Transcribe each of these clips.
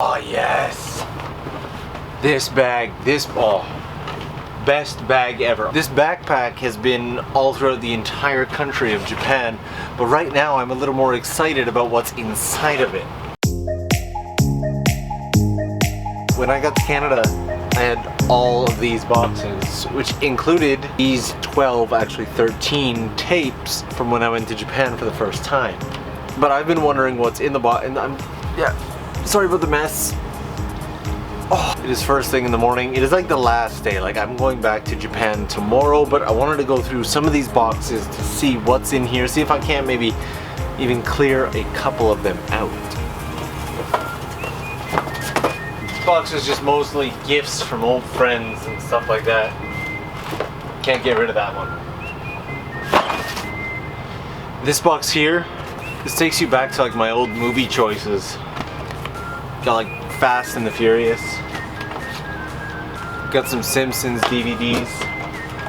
Oh yes! This bag, best bag ever. This backpack has been all throughout the entire country of Japan, but right now I'm a little more excited about what's inside of it. When I got to Canada, I had all of these boxes, which included these 12, actually 13 tapes from when I went to Japan for the first time. But I've been wondering what's in the box, and sorry about the mess. Oh, it is first thing in the morning. It is like the last day. Like, I'm going back to Japan tomorrow, but I wanted to go through some of these boxes to see what's in here, see if I can't maybe even clear a couple of them out. This box is just mostly gifts from old friends and stuff like that. Can't get rid of that one. This box here, this takes you back to like my old movie choices. Got like Fast and the Furious. Got some Simpsons DVDs.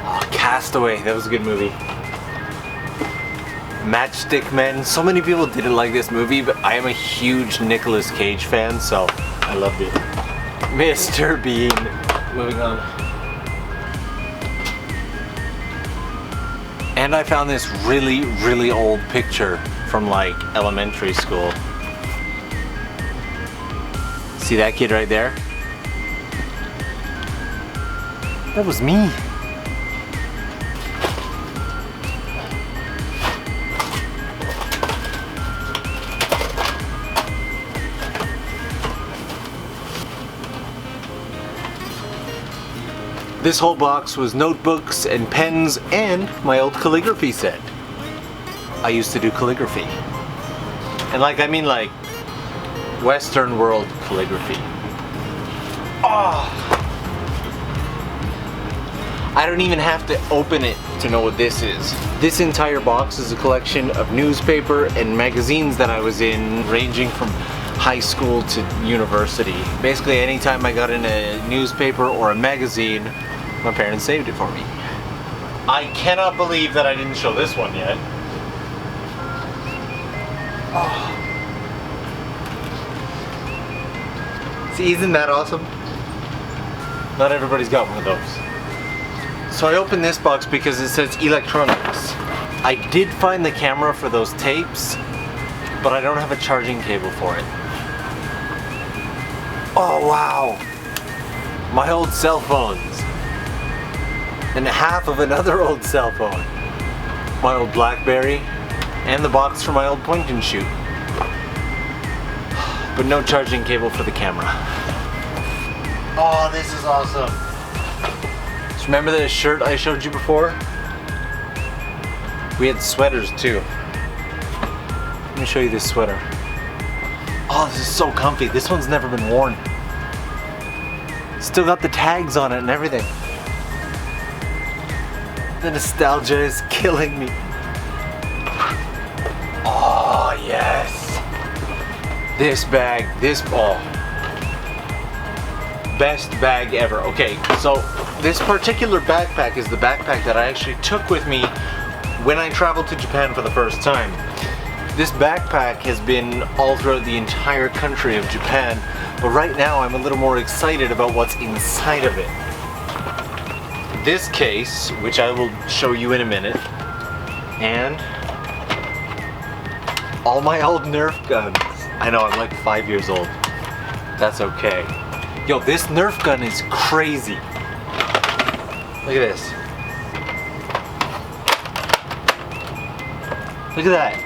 Oh, Castaway, that was a good movie. Matchstick Men. So many people didn't like this movie, but I am a huge Nicolas Cage fan, so I loved it. Mr. Bean. Moving on. And I found this really, really old picture from like elementary school. See that kid right there? That was me. This whole box was notebooks and pens and my old calligraphy set. I used to do calligraphy. And like, I mean like Western world calligraphy. Oh! I don't even have to open it to know what this is. This entire box is a collection of newspaper and magazines that I was in, ranging from high school to university. Basically, anytime I got in a newspaper or a magazine, my parents saved it for me. I cannot believe that I didn't show this one yet. Oh. See, isn't that awesome? Not everybody's got one of those. So I opened this box because it says electronics. I did find the camera for those tapes, but I don't have a charging cable for it. Oh wow! My old cell phones. And half of another old cell phone. My old BlackBerry, and the box for my old point and shoot. But no charging cable for the camera. Oh, this is awesome. So remember the shirt I showed you before? We had sweaters too. Let me show you this sweater. Oh, this is so comfy. This one's never been worn. Still got the tags on it and everything. The nostalgia is killing me. Oh, yes. This bag, best bag ever. Okay, so this particular backpack is the backpack that I actually took with me when I traveled to Japan for the first time. This backpack has been all throughout the entire country of Japan, but right now I'm a little more excited about what's inside of it. This case, which I will show you in a minute, and all my old Nerf guns. I know, I'm like 5 years old. That's okay. Yo, this Nerf gun is crazy. Look at this. Look at that.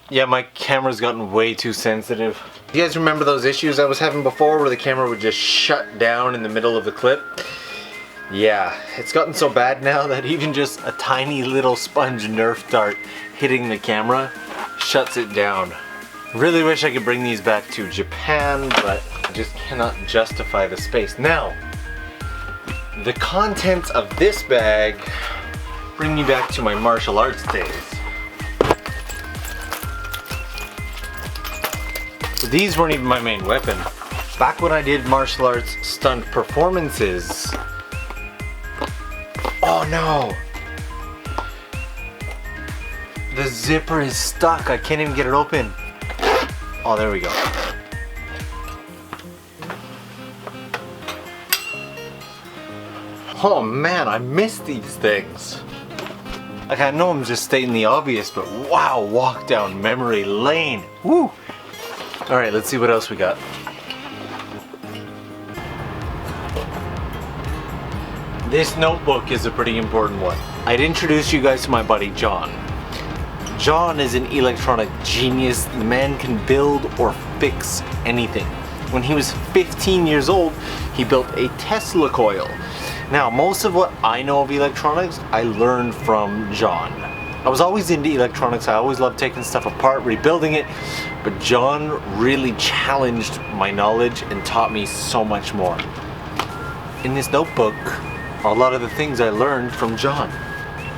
Yeah, my camera's gotten way too sensitive. You guys remember those issues I was having before where the camera would just shut down in the middle of the clip? Yeah, it's gotten so bad now that even just a tiny little sponge Nerf dart hitting the camera shuts it down. Really wish I could bring these back to Japan, but I just cannot justify the space. Now, the contents of this bag bring me back to my martial arts days. So these weren't even my main weapon. Back when I did martial arts stunt performances. Oh no! The zipper is stuck. I can't even get it open. Oh, there we go. Oh man, I miss these things. Like, I know I'm just stating the obvious, but wow, walk down memory lane. Woo! Alright, let's see what else we got. This notebook is a pretty important one. I'd introduce you guys to my buddy John. John is an electronic genius. The man can build or fix anything. When he was 15 years old, he built a Tesla coil. Now, most of what I know of electronics, I learned from John. I was always into electronics. I always loved taking stuff apart, rebuilding it, but John really challenged my knowledge and taught me so much more. In this notebook are a lot of the things I learned from John.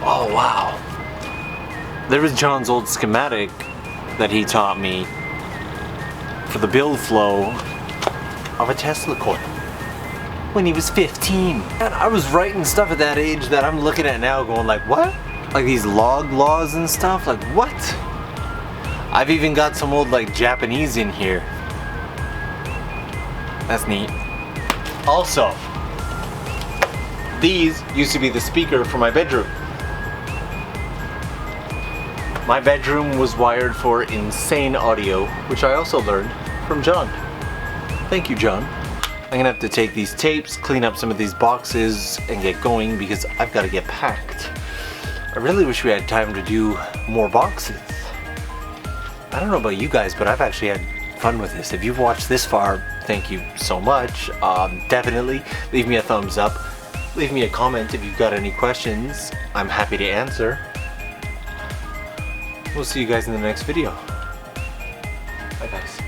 Oh wow. There was John's old schematic that he taught me for the build flow of a Tesla coil when he was 15. And I was writing stuff at that age that I'm looking at now going like, what? Like these log laws and stuff, like what? I've even got some old like Japanese in here. That's neat. Also, these used to be the speaker for my bedroom. My bedroom was wired for insane audio, which I also learned from John. Thank you, John. I'm gonna have to take these tapes, clean up some of these boxes, and get going because I've got to get packed. I really wish we had time to do more boxes. I don't know about you guys, but I've actually had fun with this. If you've watched this far, thank you so much. Definitely leave me a thumbs up. Leave me a comment if you've got any questions. I'm happy to answer. We'll see you guys in the next video. Bye guys.